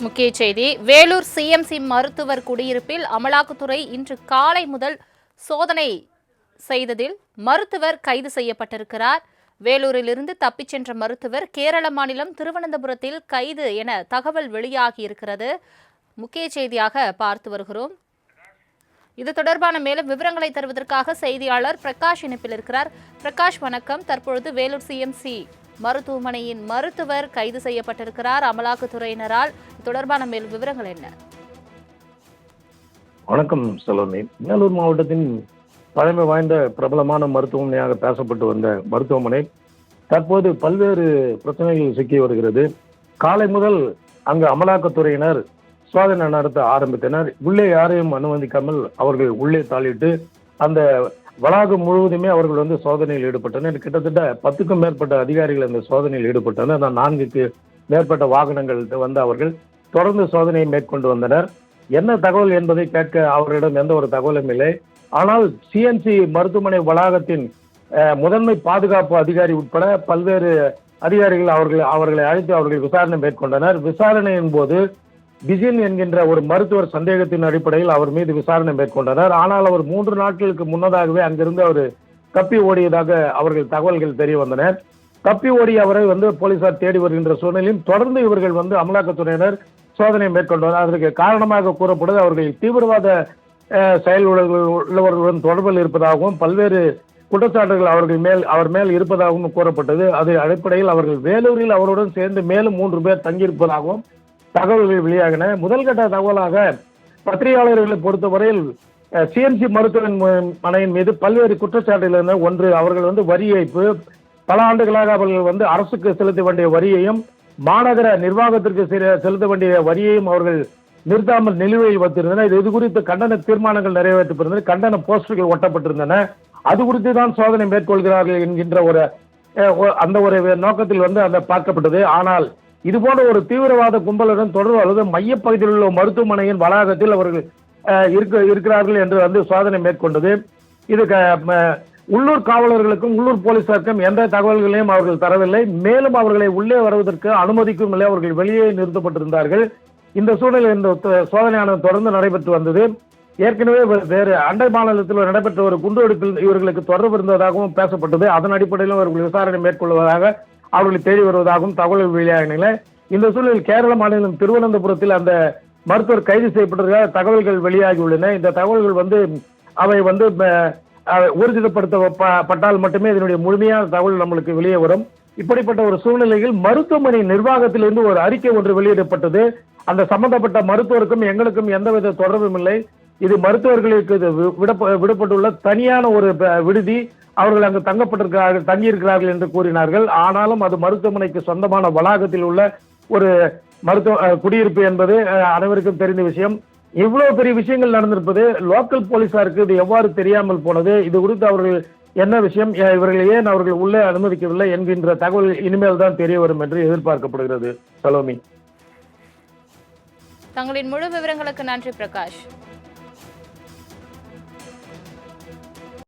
முக்கிய செய்தி. வேலூர் சிஎம்சி மருத்துவர் குடியிருப்பில் அமலாக்கத்துறை இன்று காலை முதல் சோதனை செய்ததில் மருத்துவர் கைது செய்யப்பட்டிருக்கிறார். வேலூரிலிருந்து தப்பிச் சென்ற மருத்துவர் கேரள மாநிலம் திருவனந்தபுரத்தில் கைது என தகவல் வெளியாகியிருக்கிறது. முக்கிய செய்தியாக பார்த்து வருகிறோம். இது தொடர்பான மேலும் விவரங்களை தருவதற்காக செய்தியாளர் பிரகாஷ் இணைப்பில் இருக்கிறார். பிரகாஷ், வணக்கம். தற்பொழுது வேலூர் சிஎம்சி மருத்துவமனையின் மருத்துவர் கைது செய்யப்பட்டிருக்கிறார் அமலாக்கத்துறையினரால். தொடர்பான மேலும் விவரங்கள் என்ன? வணக்கம் செல்வமி. வேலூர் மாவட்டத்தின் பழமை வாய்ந்த பிரபலமான மருத்துவமனையாக பேசப்பட்டு வந்த மருத்துவமனை தற்போது பல்வேறு பிரச்சனைகளில் சிக்கி வருகிறது. காலை முதல் அங்கு அமலாக்கத்துறையினர் சோதனை நடத்த ஆரம்பித்தனர். உள்ளே யாரையும் அனுமதிக்காமல் அவர்கள் உள்ளே தாளிட்டு அந்த வளாகம் முழுவதுமே அவர்கள் சோதனையில் ஈடுபட்டனர். கிட்டத்தட்ட 10க்கும் மேற்பட்ட அதிகாரிகள் அந்த சோதனையில் ஈடுபட்டனர். 4க்கு மேற்பட்ட வாகனங்கள் அவர்கள் தொடர்ந்து சோதனையை மேற்கொண்டு வந்தனர். என்ன தகவல் என்பதை கேட்க அவர்களிடம் எந்த ஒரு தகவலும் இல்லை. ஆனால் சிஎம்சி மருத்துவமனை வளாகத்தின் முதன்மை பாதுகாப்பு அதிகாரி உட்பட பல்வேறு அதிகாரிகள் அவர்களை அழைத்து அவர்கள் விசாரணை மேற்கொண்டனர். விசாரணையின் போது பிஜின் என்கின்ற ஒரு மருத்துவர் சந்தேகத்தின் அடிப்படையில் அவர் மீது விசாரணை மேற்கொண்டனர். ஆனால் அவர் 3 நாட்களுக்கு முன்னதாகவே அங்கிருந்து அவர் தப்பி ஓடியதாக அவர்கள் தகவல்கள் தெரிய வந்தன. தப்பி ஓடி அவரை போலீசார் தேடி வருகின்ற சூழ்நிலையும் தொடர்ந்து இவர்கள் அமலாக்கத்துறையினர் சோதனை மேற்கொண்டனர். அதற்கு காரணமாக கூறப்படுவது அவர்கள் தீவிரவாத செயல் உள்ளவர்களுடன் தொடர்பில் இருப்பதாகவும் பல்வேறு குற்றச்சாட்டுகள் அவர் மேல் இருப்பதாகவும் கூறப்பட்டது. அது அடிப்படையில் அவர்கள் வேலூரில் அவருடன் சேர்ந்து மேலும் 3 பேர் தங்கியிருப்பதாகவும் தகவல்கள் வெளியாகின. முதல் கட்ட தகவலாக பத்திரிகையாளர்களை பொறுத்தவரையில் சிஎம்சி மருத்துவமனையின் மீது பல்வேறு குற்றச்சாட்டுகள் இருந்தன. ஒன்று, அவர்கள் வரி ஏய்ப்பு, பல ஆண்டுகளாக அவர்கள் அரசுக்கு செலுத்த வேண்டிய வரியையும் மாநகர நிர்வாகத்திற்கு செலுத்த வேண்டிய வரியையும் அவர்கள் நிறுத்தாமல் நிலுவையில் வைத்திருந்தன. இது குறித்து கண்டன தீர்மானங்கள் நிறைவேற்றப்பட்டிருந்தன, கண்டன போஸ்டர்கள் ஒட்டப்பட்டிருந்தன. அது குறித்து தான் சோதனை மேற்கொள்கிறார்கள் என்கின்ற ஒரு நோக்கத்தில் அந்த பார்க்கப்பட்டது. ஆனால் இது போன்ற ஒரு தீவிரவாத கும்பலுடன் தொடர்பு அல்லது மையப்பகுதியில் உள்ள மருத்துவமனையின் வளாகத்தில் அவர்கள் இருக்கிறார்கள் என்று சோதனை மேற்கொண்டது. இது உள்ளூர் காவலர்களுக்கும் உள்ளூர் போலீசாருக்கும் எந்த தகவல்களையும் அவர்கள் தரவில்லை. மேலும் அவர்களை உள்ளே வருவதற்கு அனுமதிக்கும் இல்லை. அவர்கள் வெளியே நிறுத்தப்பட்டிருந்தார்கள். இந்த சூழ்நிலை இந்த சோதனையானது தொடர்ந்து நடைபெற்று வந்தது. ஏற்கனவே வேறு அண்டை மாநிலத்தில் நடைபெற்ற ஒரு குண்டுவெடிப்பில் இவர்களுக்கு தொடர்பு இருந்ததாகவும் பேசப்பட்டது. அதன் அடிப்படையிலும் அவர்கள் விசாரணை மேற்கொள்வதாக அவர்களை தேடி வருவதாகவும் தகவல்கள் வெளியாகின. இந்த சூழலில் கேரள மாநிலம் திருவனந்தபுரத்தில் அந்த மருத்துவர் கைது செய்யப்பட்டதாக தகவல்கள் வெளியாகியுள்ளன. இந்த தகவல்கள் அவை ஊர்ஜிதப்படுத்தப்பட்டால் மட்டுமே இதனுடைய முழுமையான தகவல் நம்மளுக்கு வெளியே வரும். இப்படிப்பட்ட ஒரு சூழ்நிலையில் மருத்துவமனை நிர்வாகத்திலிருந்து ஒரு அறிக்கை ஒன்று வெளியிடப்பட்டது. அந்த சம்பந்தப்பட்ட மருத்துவருக்கும் எங்களுக்கும் எந்தவித தொடர்பும் இல்லை. இது மருத்துவர்களுக்கு விடப்பட்டுள்ள தனியான ஒரு விடுதி. அவர்கள் அங்கு தங்கியிருக்கிறார்கள் என்று கூறினார்கள். ஆனாலும் அது மருத்துவமனைக்கு சொந்தமான வளாகத்தில் உள்ள ஒரு மருத்துவ குடியிருப்பு என்பது அனைவருக்கும் தெரிந்த விஷயம். இவ்வளவு பெரிய விஷயங்கள் நடந்திருப்பது லோக்கல் போலீசாருக்கு இது எவ்வாறு தெரியாமல் போனது, இது குறித்து அவர்கள் என்ன விஷயம், இவர்கள் ஏன் அவர்கள் உள்ளே அனுமதிக்கவில்லை என்கின்ற தகவல் இனிமேல் தான் தெரிய வரும் என்று எதிர்பார்க்கப்படுகிறது. சலோமி, தங்களின் முழு விவரங்களுக்கு நன்றி பிரகாஷ்.